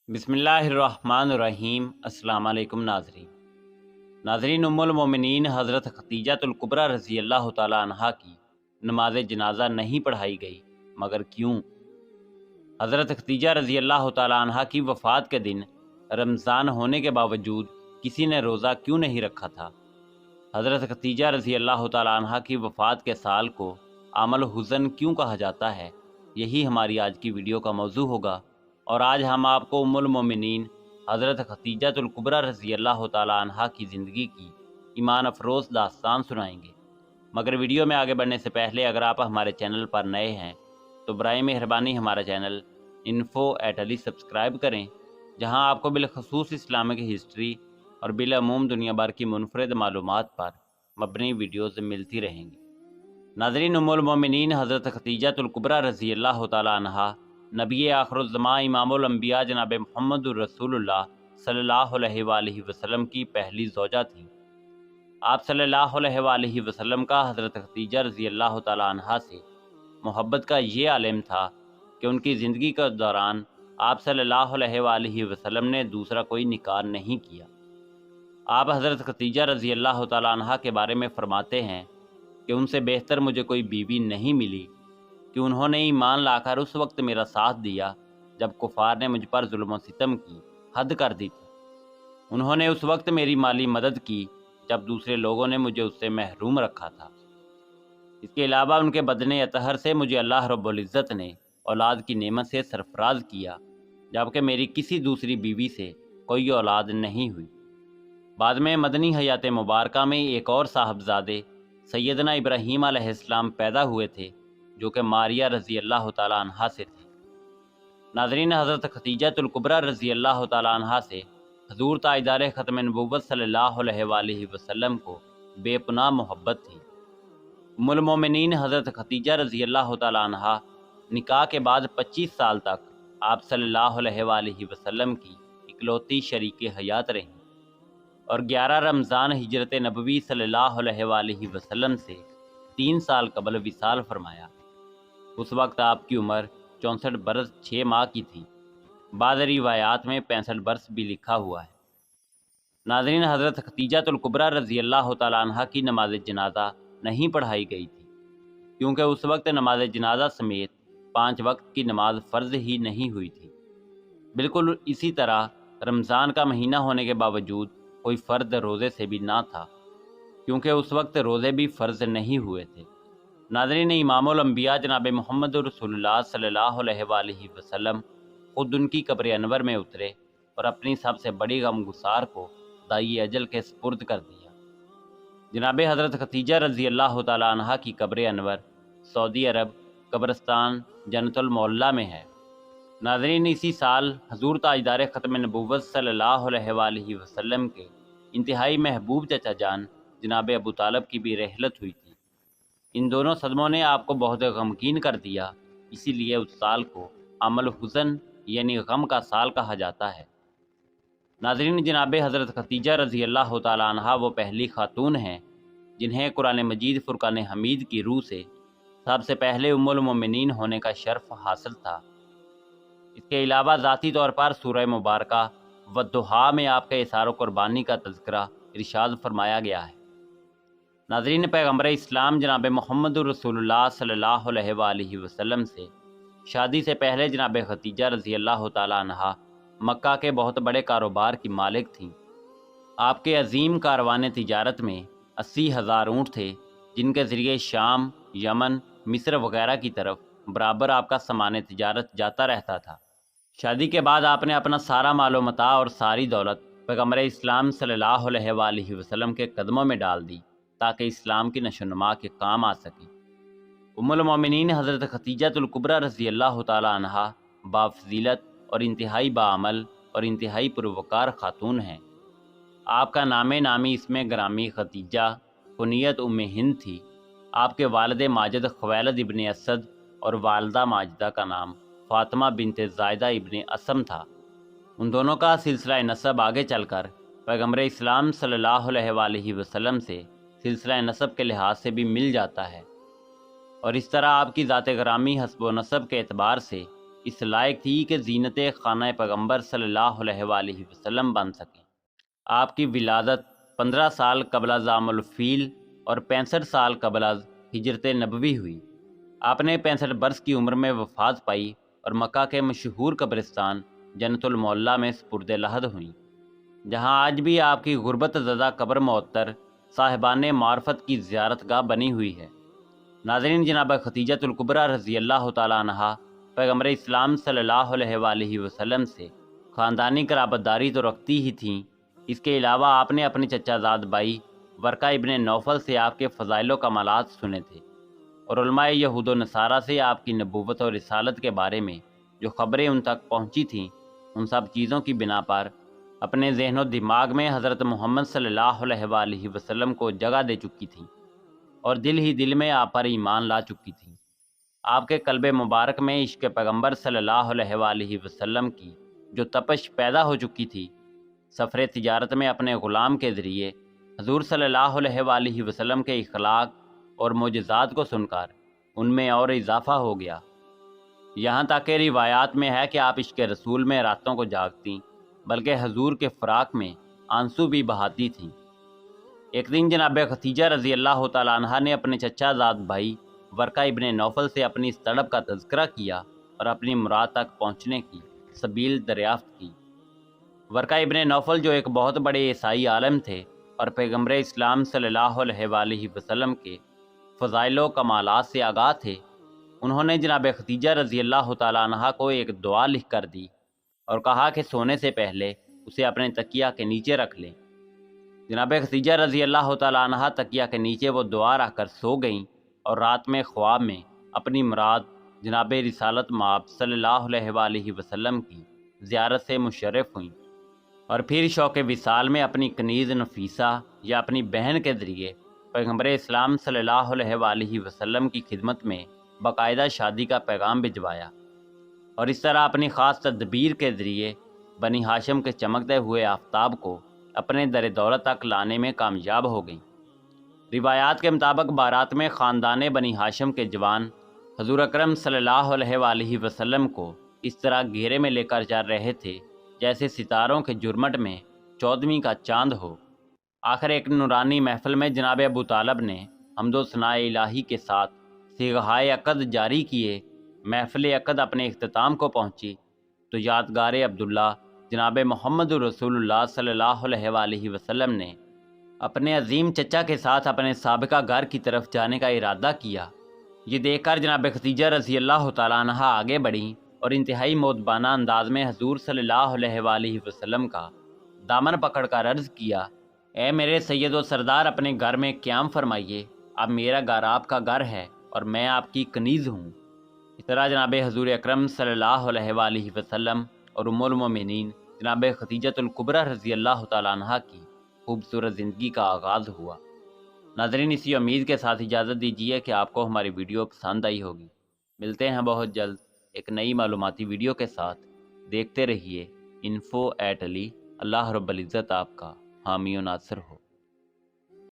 बिस्मिल्लाहिर्रहमानिर्रहीम। अस्सलाम वालेकुम नाज़रीन, उम्मुल मोमिनीन हज़रत खतीजतुल कुबरा रज़ी अल्लाह ताला अन्हा की नमाज जनाजा नहीं पढ़ाई गई, मगर क्यों? हज़रत खतीजा रज़ी अल्लाह ताला अन्हा की वफ़ात के दिन रमज़ान होने के बावजूद किसी ने रोज़ा क्यों नहीं रखा था? हज़रत खतीजा रज़ी अल्लाह ताला अन्हा की वफ़ात के साल को आमल हुज़न क्यों कहा जाता है? यही हमारी आज की वीडियो का मौजू होगा। और आज हम आपको उम्मुल मोमिनीन हज़रत खतीजतुल कुबरा रज़ी अल्लाह ताला अन्हा की ज़िंदगी की ईमान अफरोज़ दास्तान सुनाएंगे। मगर वीडियो में आगे बढ़ने से पहले अगर आप हमारे चैनल पर नए हैं तो बराए मेहरबानी हमारा चैनल info@ali सब्सक्राइब करें, जहां आपको बिलखसूस इस्लामिक हिस्ट्री और बिलअमूम दुनिया भर की मुनफरद मालूमात पर मबनी वीडियोज़ मिलती रहेंगी। नाज़रीन, उम्मुल मोमिनीन हज़रत खतीजतुल कुबरा रज़ी अल्लाह ताला अन्हा नबी आखिरुज़्ज़मां इमामुल अंबिया जनाब मुहम्मदुर रसूलुल्लाह सल्लल्लाहु अलैहि वसल्लम की पहली ज़ौजा थी। आप सल्लल्लाहु अलैहि वसल्लम का हज़रत खतीजा रज़ी अल्लाह ताला अन्हा से मोहब्बत का ये आलम था कि उनकी ज़िंदगी के दौरान आप सल्लल्लाहु अलैहि वसल्लम ने दूसरा कोई निकाह नहीं किया। आप हज़रत खतीजा रज़ी अल्लाह ताला अन्हा के बारे में फ़रमाते हैं कि उनसे बेहतर मुझे कोई बीवी नहीं मिली, कि उन्होंने ईमान लाकर उस वक्त मेरा साथ दिया जब कुफार ने मुझ पर जुल्म सितम की हद कर दी थी। उन्होंने उस वक्त मेरी माली मदद की जब दूसरे लोगों ने मुझे उससे महरूम रखा था। इसके अलावा उनके बदने अतहर से मुझे अल्लाह रब्बुल इज़्ज़त ने औलाद की नेमत से सरफराज किया, जबकि मेरी किसी दूसरी बीवी से कोई औलाद नहीं हुई। बाद में मदनी हयात मुबारका में एक और साहबजादे सैयदना इब्राहीम अलैहिस्सलाम पैदा हुए थे, जो कि मारिया रज़ी अल्लाह ताला अन्हा से थे। नाज़रीन, हज़रत खतीजतुल कुबरा रज़ी अल्लाह ताला अन्हा से हज़ूर ताजदार ख़त्म नबुव्वत सल्लल्लाहु अलैहि वसल्लम को बेपनाह मोहब्बत थी। उम्मुल मोमिनीन हज़रत खतीजा रज़ी अल्लाह ताला अन्हा निकाह के बाद 25 साल तक आप सल्लल्लाहु अलैहि वसल्लम की इकलौती शरीक हयात रहीं और 11 रमज़ान हिजरत नबवी सल्लल्लाहु अलैहि वसल्लम से 3 साल कबल विसाल फरमाया। उस वक्त आपकी उम्र 64 बरस 6 माह की थी। बाद रिवायात में 65 बरस भी लिखा हुआ है। नाज़रीन, हज़रत खतीजतुल कुबरा रज़ी अल्लाह ताला अन्हा की नमाज जनाजा नहीं पढ़ाई गई थी, क्योंकि उस वक्त नमाज जनाजा समेत 5 वक्त की नमाज फ़र्ज़ ही नहीं हुई थी। बिल्कुल इसी तरह रमज़ान का महीना होने के बावजूद कोई फ़र्द रोज़े से भी ना था, क्योंकि उस वक्त रोज़े भी फ़र्ज़ नहीं हुए थे। नाज़रीन, इमामुल अंबिया जनाब मुहम्मदुर रसूलुल्लाह सल्लल्लाहु अलैहि वसल्लम खुद उनकी कब्र अनवर में उतरे और अपनी सबसे बड़ी गमगुसार को दाई अजल के सुपुर्द कर दिया। जनाब हज़रत खतीजा रज़ी अल्लाह ताला अन्हा की कब्र अनवर सऊदी अरब कब्रस्तान जन्नतुल मौला में है। नाज़रीन, इसी साल हज़ूर ताजदार ख़त्म नबुव्वत सल्लल्लाहु अलैहि वसल्लम के इंतहाई महबूब चचा जान जनाब अबू तालब की भी रहलत हुई थी। इन दोनों सदमों ने आपको बहुत गमगीन कर दिया, इसीलिए उस साल को अमल हुज़न यानी गम का साल कहा जाता है। नाज़रीन, जनाब हज़रत खतीजा रज़ी अल्लाह ताला अन्हा वो पहली खातून हैं जिन्हें कुरान मजीद फ़ुरक़ान हमीद की रूह से सबसे पहले उम्मुल मोमिनीन होने का शर्फ़ हासिल था। इसके अलावा ज़ाती तौर पर सूरह मुबारका वद्दुहा में आपके इसार कुर्बानी का तज़किरा इरशाद फरमाया गया है। नाज़रीन, पैगम्बर इस्लाम जनाब मुहम्मदुर रसूलुल्लाह सल्लल्लाहु अलैहि वसल्लम से शादी से पहले जनाब खतीजा रज़ी अल्लाह ताला अन्हा मक्का के बहुत बड़े कारोबार की मालिक थीं। आपके अजीम कारवान तिजारत में 80,000 ऊँट थे, जिनके ज़रिए शाम, यमन, मिस्र वगैरह की तरफ बराबर आपका सामान तिजारत जाता रहता था। शादी के बाद आपने अपना सारा मालो मता और सारी दौलत पैगम्बर इस्लाम सल्लल्लाहु अलैहि वसल्लम के कदमों में डाल दी, ताकि इस्लाम की नशोनुमा के काम आ सके। उम्मुल मोमिनीन हज़रत खतीजतुल कुबरा रज़ी अल्लाह ताला अन्हा बाफजीलत और इंतहाई बाअमल और इंतहाई पुरवकार खातून हैं। आपका नामे नामी इसमें ग्रामी खतीजा कुनियत उम्मे हिंद थी। आपके वालिद माजिद ख़वैलद इब्ने असद और वालदा माजिदा का नाम फ़ातिमा बिनते ज़ायदा इब्ने असम था। उन दोनों का सिलसिला नसब आगे चलकर पैगम्बर इस्लाम सल्लल्लाहु अलैहि वसल्लम से सिलसिला नसब के लिहाज से भी मिल जाता है, और इस तरह आपकी ज़ात ग्रामी हस्ब व नसब के एतबार से اس لائق تھی کہ زینت خانہ پیغمبر صلی اللہ علیہ وآلہ وسلم بن سکیں۔ آپ کی ولادت 15 سال قبل از عام الفیل اور 65 سال قبل از ہجرت نبوی ہوئی۔ آپ نے 65 برس کی عمر میں وفات پائی اور مکہ کے مشہور قبرستان جنت المعلا میں سپرد لحد ہوئیں، جہاں آج بھی آپ کی غربت زدہ قبر معطر صاحبان معرفت کی زیارت گاہ بنی ہوئی ہے۔ ناظرین، جناب ختیجۃ الکبریٰ رضی اللہ تعالیٰ عنہا پیغمبر اسلام صلی اللہ علیہ وآلہ وسلم سے خاندانی قرابت داری تو رکھتی ہی تھیں، اس کے علاوہ آپ نے اپنے چچا زاد بھائی ورقہ ابن نوفل سے آپ کے فضائل و کمالات سنے تھے، اور علماء یہود و نصارہ سے آپ کی نبوت اور رسالت کے بارے میں جو خبریں ان تک پہنچی تھیں، ان سب چیزوں کی بنا پر اپنے ذہن و دماغ میں حضرت محمد صلی اللہ علیہ وآلہ وسلم کو جگہ دے چکی تھیں اور دل ہی دل میں آپ پر ایمان لا چکی تھیں۔ آپ کے قلب مبارک میں عشق پیغمبر صلی اللہ علیہ وآلہ وسلم کی جو تپش پیدا ہو چکی تھی، سفر تجارت میں اپنے غلام کے ذریعے حضور صلی اللہ علیہ وآلہ وسلم کے اخلاق اور معجزات کو سن کر ان میں اور اضافہ ہو گیا، یہاں تک کہ روایات میں ہے کہ آپ عشق رسول میں راتوں کو جاگتیں، بلکہ حضور کے فراق میں آنسو بھی بہاتی تھیں۔ ایک دن جناب ختیجہ رضی اللہ تعالیٰ عنہا نے اپنے چچا زاد بھائی ورقہ ابن نوفل سے اپنی اس تڑپ کا تذکرہ کیا اور اپنی مراد تک پہنچنے کی سبیل دریافت کی۔ ورقہ ابن نوفل جو ایک بہت بڑے عیسائی عالم تھے اور پیغمبر اسلام صلی اللہ علیہ وآلہ وسلم کے فضائل و کمالات سے آگاہ تھے، انہوں نے جناب ختیجہ رضی اللہ تعالیٰ عنہا کو ایک دعا لکھ کر دی اور کہا کہ سونے سے پہلے اسے اپنے تکیہ کے نیچے رکھ لیں۔ جناب ختیجہ رضی اللہ تعالیٰ عنہا تکیہ کے نیچے وہ دعا رکھ کر سو گئیں اور رات میں خواب میں اپنی مراد جناب رسالت مآب صلی اللہ علیہ وآلہ وسلم کی زیارت سے مشرف ہوئیں، اور پھر شوق وصال میں اپنی کنیز نفیسہ یا اپنی بہن کے ذریعے پیغمبر اسلام صلی اللہ علیہ وآلہ وسلم کی خدمت میں باقاعدہ شادی کا پیغام بھجوایا، اور اس طرح اپنی خاص تدبیر کے ذریعے بنی ہاشم کے چمکتے ہوئے آفتاب کو اپنے در دولت تک لانے میں کامیاب ہو گئیں۔ روایات کے مطابق بارات میں خاندان بنی ہاشم کے جوان حضور اکرم صلی اللہ علیہ وآلہ وسلم کو اس طرح گھیرے میں لے کر جا رہے تھے جیسے ستاروں کے جرمٹ میں 14ویں کا چاند ہو۔ آخر ایک نورانی محفل میں جناب ابو طالب نے حمد و ثناء الہی کے ساتھ صیغۂ عقد جاری کیے۔ محفل عقد اپنے اختتام کو پہنچی تو یادگار عبداللہ جناب محمد رسول اللہ صلی اللہ علیہ وآلہ وسلم نے اپنے عظیم چچا کے ساتھ اپنے سابقہ گھر کی طرف جانے کا ارادہ کیا۔ یہ دیکھ کر جناب ختیجہ رضی اللہ تعالیٰ عنہا آگے بڑھیں اور انتہائی مؤدبانہ انداز میں حضور صلی اللہ علیہ وآلہ وسلم کا دامن پکڑ کر عرض کیا، اے میرے سید و سردار، اپنے گھر میں قیام فرمائیے، اب میرا گھر آپ کا گھر ہے اور میں آپ کی کنیز ہوں۔ اس طرح جناب حضور اکرم صلی اللہ علیہ وآلہ وسلم اور ام المومنین جناب ختیجۃ الکبریٰ رضی اللہ تعالیٰ عنہا کی خوبصورت زندگی کا آغاز ہوا۔ ناظرین، اسی امید کے ساتھ اجازت دیجیے کہ آپ کو ہماری ویڈیو پسند آئی ہوگی۔ ملتے ہیں بہت جلد ایک نئی معلوماتی ویڈیو کے ساتھ۔ دیکھتے رہیے info@ali۔ اللہ رب العزت آپ کا حامی و ناصر ہو۔